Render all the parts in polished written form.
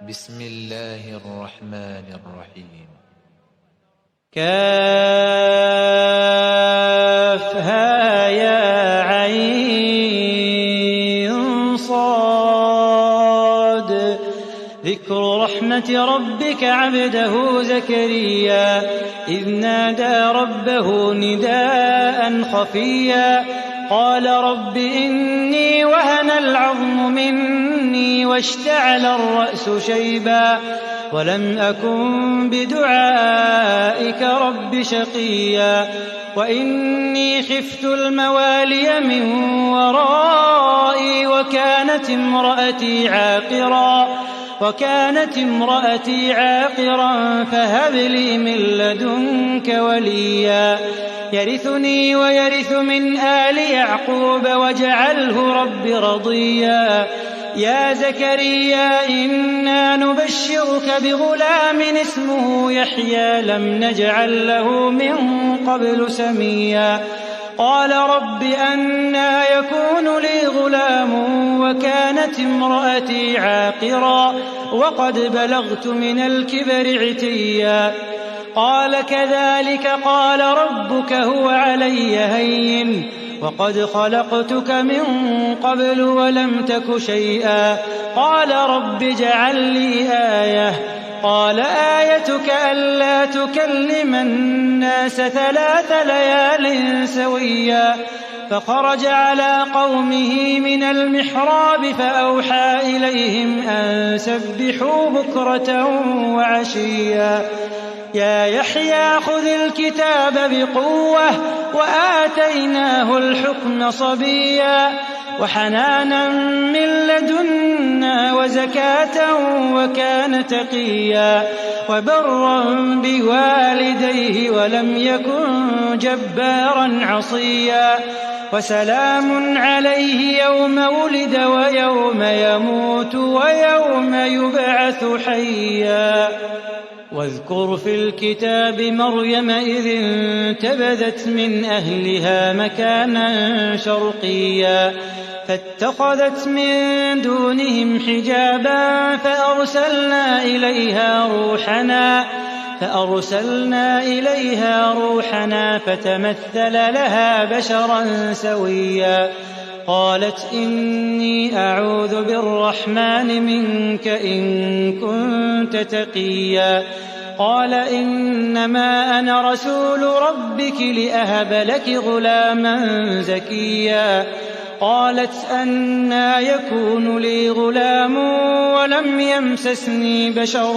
بسم الله الرحمن الرحيم. كافها يا عين صاد ذكر رحمة ربك عبده زكريا إذ نادى ربه نداء خفيا قال رب إني وهن العظم مني واشتعل الرأس شيبا ولم أكن بدعائك رب شقيا وإني خفت الموالي من ورائي وكانت امرأتي عاقرا فهب لي من لدنك وليا يرثني ويرث من آل يعقوب واجعله رب رضيا يا زكريا إنا نبشرك بغلام اسمه يحيى لم نجعل له من قبل سميا قال رب أنى يكون لي غلام وكانت امرأتي عاقرا وقد بلغت من الكبر عتيا قال كذلك قال ربك هو علي هين وقد خلقتك من قبل ولم تك شيئا قال رب اجعل لي آية قال آيتك ألا تكلم الناس 3 ليال سويا فخرج على قومه من المحراب فأوحى إليهم أن سبحوا بكرة وعشيا يا يحيى خذ الكتاب بقوة وآتيناه الحكم صبيا وحنانا من لدنا وزكاة وكان تقيا وبرا بوالديه ولم يكن جبارا عصيا وسلام عليه يوم ولد ويوم يموت ويوم يبعث حيا واذكر في الكتاب مريم إذ انتبذت من أهلها مكانا شرقيا فاتخذت من دونهم حجابا فأرسلنا إليها روحنا فتمثل لها بشرا سويا قالت إني أعوذ بالرحمن منك إن كنت تقيا قال إنما أنا رسول ربك لأهب لك غلاما زكيا قالت أنى يكون لي غلام ولم يمسسني بشر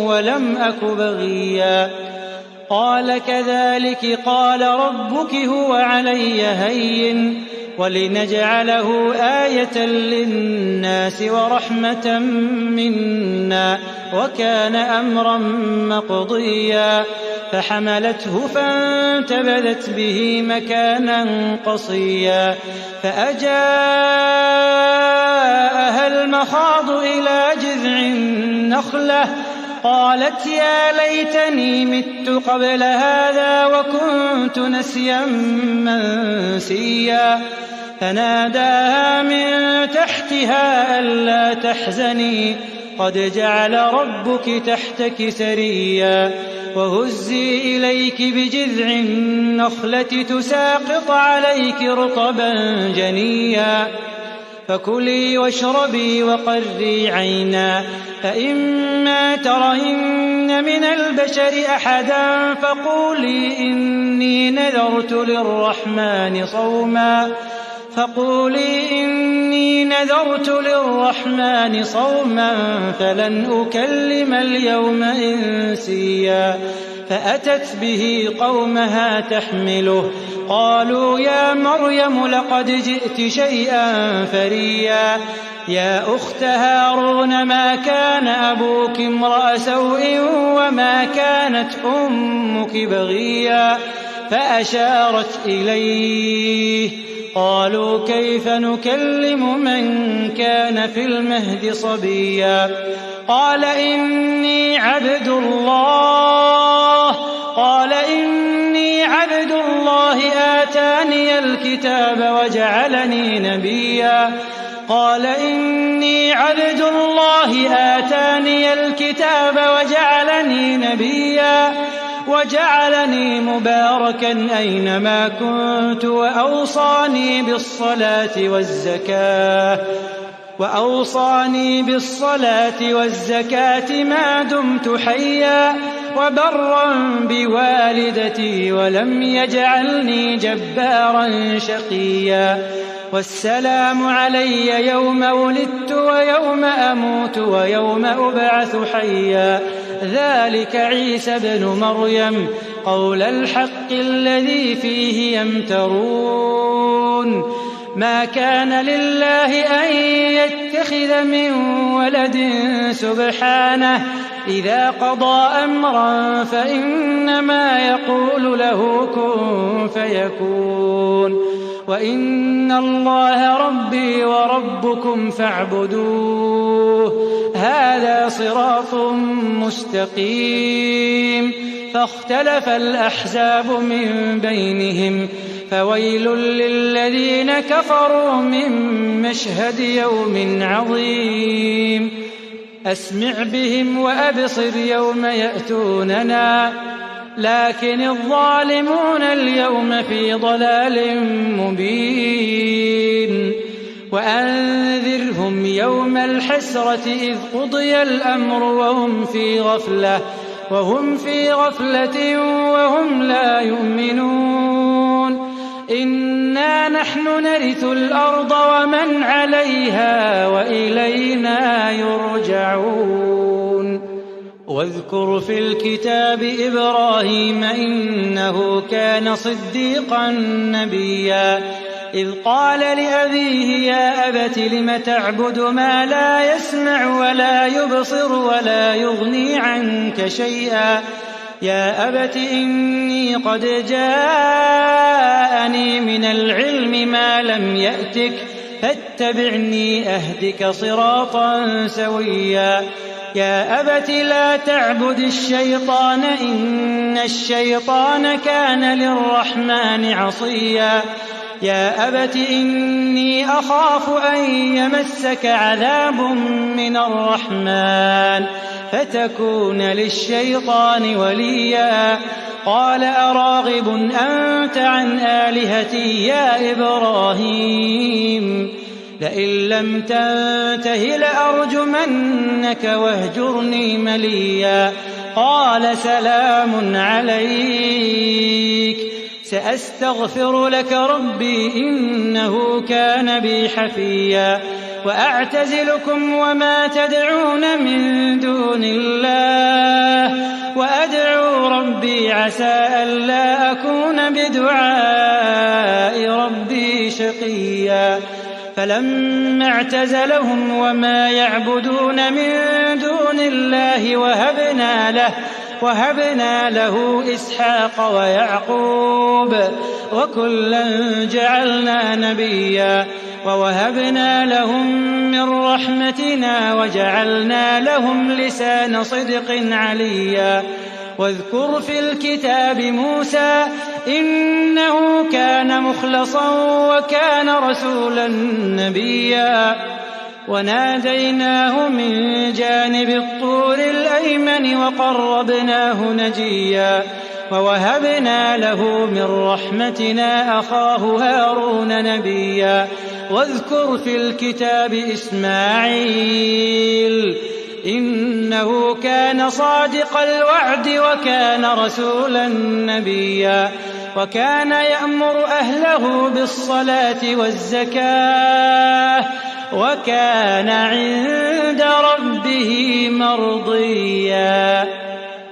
ولم أك بغيا قال كذلك قال ربك هو علي هين ولنجعله آية للناس ورحمة منا وكان أمرا مقضيا فحملته فانتبذت به مكانا قصيا فأجاءها المخاض إلى جذع النخلة قالت يا ليتني مت قبل هذا وكنت نسيا منسيا فناداها من تحتها ألا تحزني قد جعل ربك تحتك سريا وهزي إليك بجذع النخلة تساقط عليك رطبا جنيا فكلي واشربي وقري عينا فإما ترين من البشر أحدا فقولي إني نذرت للرحمن صوما فلن أكلم اليوم إنسيا فأتت به قومها تحمله قالوا يا مريم لقد جئت شيئا فريا يا أخت هارون ما كان أبوك امرأ سوء وما كانت أمك بغيا فأشارت إليه قالوا كيف نكلم من كان في المهد صبيا قال إني عبد الله آتاني الكتاب وجعلني نبيا قال إني عبد الله آتاني الكتاب وجعلني نبيا وجعلني مباركا أينما كنت وأوصاني بالصلاة والزكاة ما دمت حيا وبرا بوالدتي ولم يجعلني جبارا شقيا والسلام علي يوم ولدت ويوم أموت ويوم أبعث حيا ذلك عيسى ابن مريم قول الحق الذي فيه يمترون ما كان لله أن يتخذ من ولد سبحانه إذا قضى أمرا فإنما يقول له كن فيكون وإن الله ربي وربكم فاعبدوه هذا صراط مستقيم فاختلف الأحزاب من بينهم فويل للذين كفروا من مشهد يوم عظيم أسمع بهم وأبصر يوم يأتوننا لكن الظالمون اليوم في ضلال مبين وأنذرهم يوم الحسرة إذ قضي الأمر وهم في غفلة وهم لا يؤمنون إنا نحن نرث الأرض ومن عليها وإلينا يرجعون واذكر في الكتاب إبراهيم إنه كان صديقا نبيا إذ قال لأبيه يا أبت لم تعبد ما لا يسمع ولا يبصر ولا يغني عنك شيئا يا أبت إني قد جاءني من العلم ما لم يأتك فاتبعني أهدك صراطا سويا يا أبت لا تعبد الشيطان إن الشيطان كان للرحمن عصيا يا أبت إني أخاف أن يمسك عذاب من الرحمن فتكون للشيطان وليا قال أراغب أنت عن آلهتي يا إبراهيم لئن لم تنته لأرجمنك واهجرني مليا قال سلام عليك سأستغفر لك ربي إنه كان بي حفيا وأعتزلكم وما تدعون من دون الله وأدعو ربي عسى ألا أكون بدعاء ربي شقيا فلما اعتزلهم وما يعبدون من دون الله وهبنا له إسحاق ويعقوب وكلا جعلنا نبيا ووهبنا لهم من رحمتنا وجعلنا لهم لسان صدق عليا واذكر في الكتاب موسى إنه كان مخلصا وكان رسولا نبيا وناديناه من جانب الطور الأيمن وقربناه نجيا ووهبنا له من رحمتنا أخاه هارون نبيا واذكر في الكتاب إسماعيل إنه كان صادق الوعد وكان رسولا نبيا وكان يأمر أهله بالصلاة والزكاة وكان عند ربه مرضيا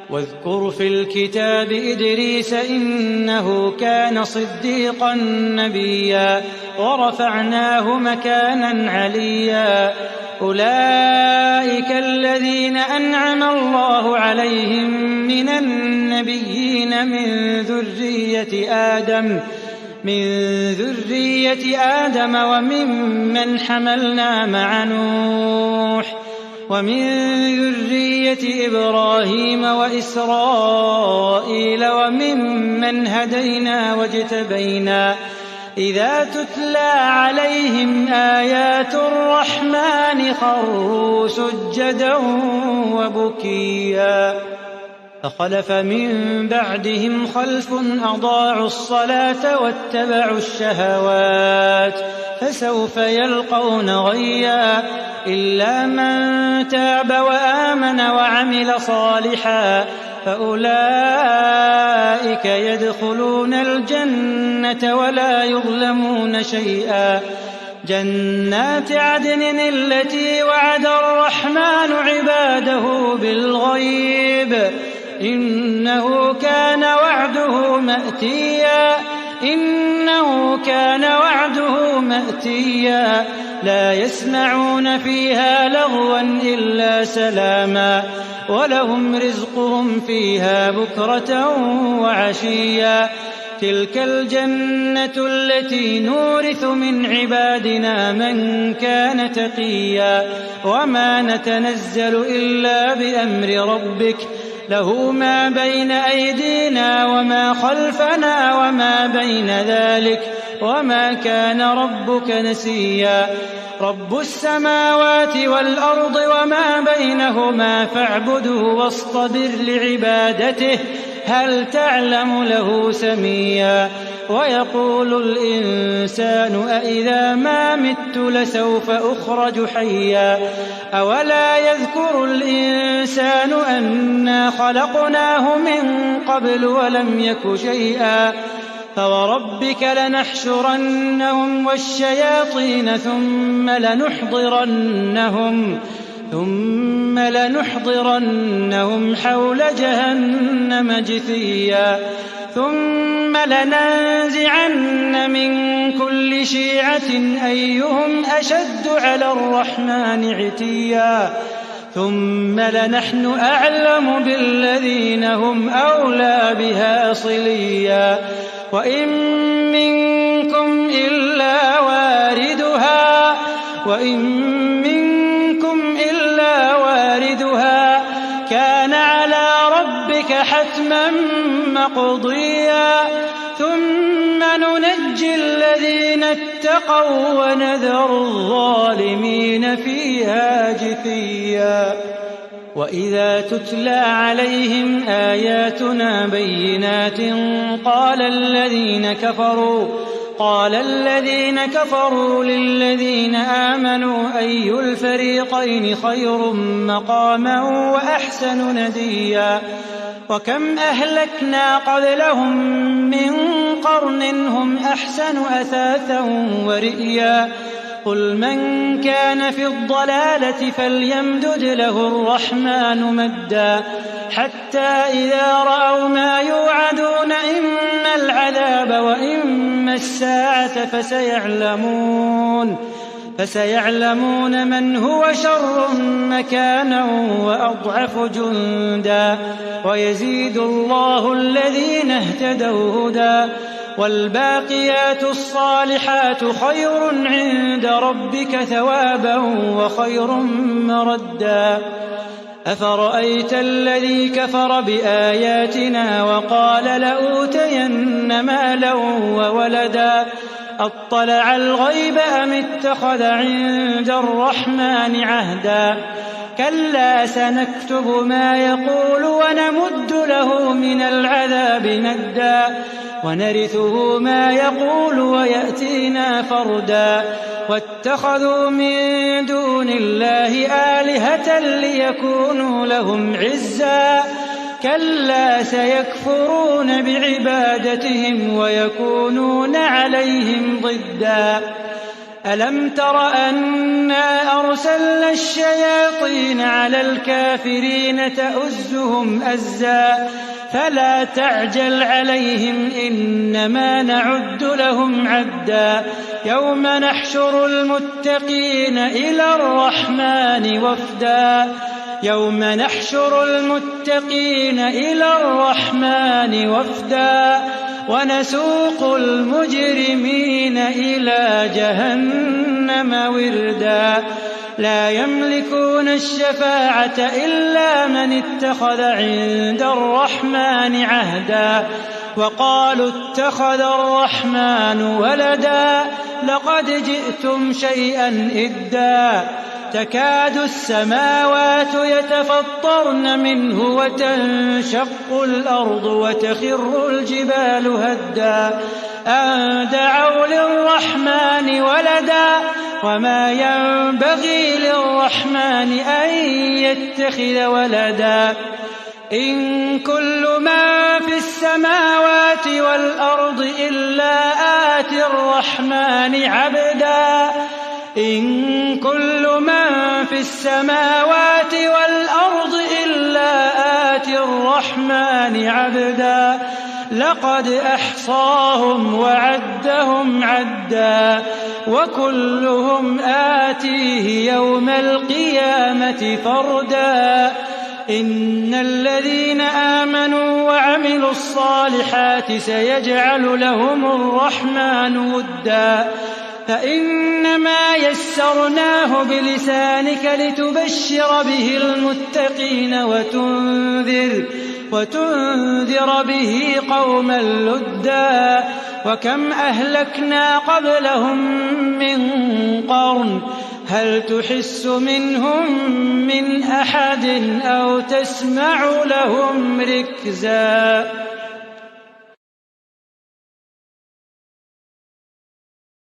واذكر في الكتاب إدريس إنه كان صديقا نبيا ورفعناه مكانا عليا أولئك الذين أنعم الله عليهم من النبيين من ذرية آدم وممن حملنا مع نوح ومن ذرية إبراهيم وإسرائيل وممن هدينا واجتبينا إذا تتلى عليهم آيات الرحمن خروا سجدا وبكيا فخلف من بعدهم خلف أضاعوا الصلاة واتبعوا الشهوات فسوف يلقون غيا إلا من تاب وآمن وعمل صالحا فأولئك يدخلون الجنة ولا يظلمون شيئا جنات عدن التي وعد الرحمن عباده بالغيب إنه كان وعده مأتيا لا يسمعون فيها لغوا إلا سلاما ولهم رزقهم فيها بكرة وعشيا تلك الجنة التي نورث من عبادنا من كان تقيا وما نتنزل إلا بأمر ربك له ما بين أيدينا وما خلفنا وما بين ذلك وما كان ربك نسيا رب السماوات والأرض وما بينهما فاعبده واصطبر لعبادته هل تعلم له سميا ويقول الإنسان أإذا ما مت لسوف أخرج حيا أولا يذكر الإنسان أنا خلقناه من قبل ولم يك شيئا فوربك لنحشرنهم والشياطين ثم لنحضرنهم حول جهنم جثيا ثم لننزعن من كل شيعة أيهم أشد على الرحمن عتيا ثم لنحن أعلم بالذين هم أولى بها صليا وإن منكم إلا واردها كان على ربك حتما مقضيا ثم ننجي الذين اتقوا ونذر الظالمين فيها جثيا وإذا تتلى عليهم آياتنا بينات قال الذين كفروا للذين آمنوا أي الفريقين خير مقاما وأحسن نديا وكم أهلكنا قبلهم من قرن هم أحسن أثاثا ورئيا قل من كان في الضلالة فليمدد له الرحمن مدا حتى إذا رأوا ما يوعدون إما العذاب وإما الساعة فسيعلمون من هو شر مكانا وأضعف جندا ويزيد الله الذين اهتدوا هدى والباقيات الصالحات خير عند ربك ثوابا وخير مردا أفرأيت الذي كفر بآياتنا وقال لأوتين مالا وولدا أطلع الغيب أم اتخذ عند الرحمن عهدا كلا سنكتب ما يقول ونمد له من العذاب مدا ونرثه ما يقول ويأتينا فردا واتخذوا من دون الله آلهة ليكونوا لهم عزا كلا سيكفرون بعبادتهم ويكونون عليهم ضدا ألم تر أنا أرسلنا الشياطين على الكافرين تؤزهم أزا فلا تعجل عليهم إنما نعد لهم عدا يوم نحشر المتقين إلى الرحمن وفدا ونسوق المجرمين إلى جهنم وردا لا يملكون الشفاعة إلا من اتخذ عند الرحمن عهدا وقالوا اتخذ الرحمن ولدا لقد جئتم شيئا إدا تكاد السماوات يتفطرن منه وتنشق الأرض وتخر الجبال هدا أن دعوا للرحمن ولدا وما ينبغي للرحمن أن يتخذ ولدا إن كل من في السماوات والأرض إلا آتي الرحمن عبدا إن كل من في السماوات والأرض إلا آتي الرحمن عبدا لقد أحصاهم وعدهم عدا وكلهم آتيه يوم القيامة فردا إن الذين آمنوا وعملوا الصالحات سيجعل لهم الرحمن ودا فإنما يسرناه بلسانك لتبشر به المتقين وتنذر به قوما لدا وكم أهلكنا قبلهم من قرن هل تحس منهم من أحد أو تسمع لهم ركزا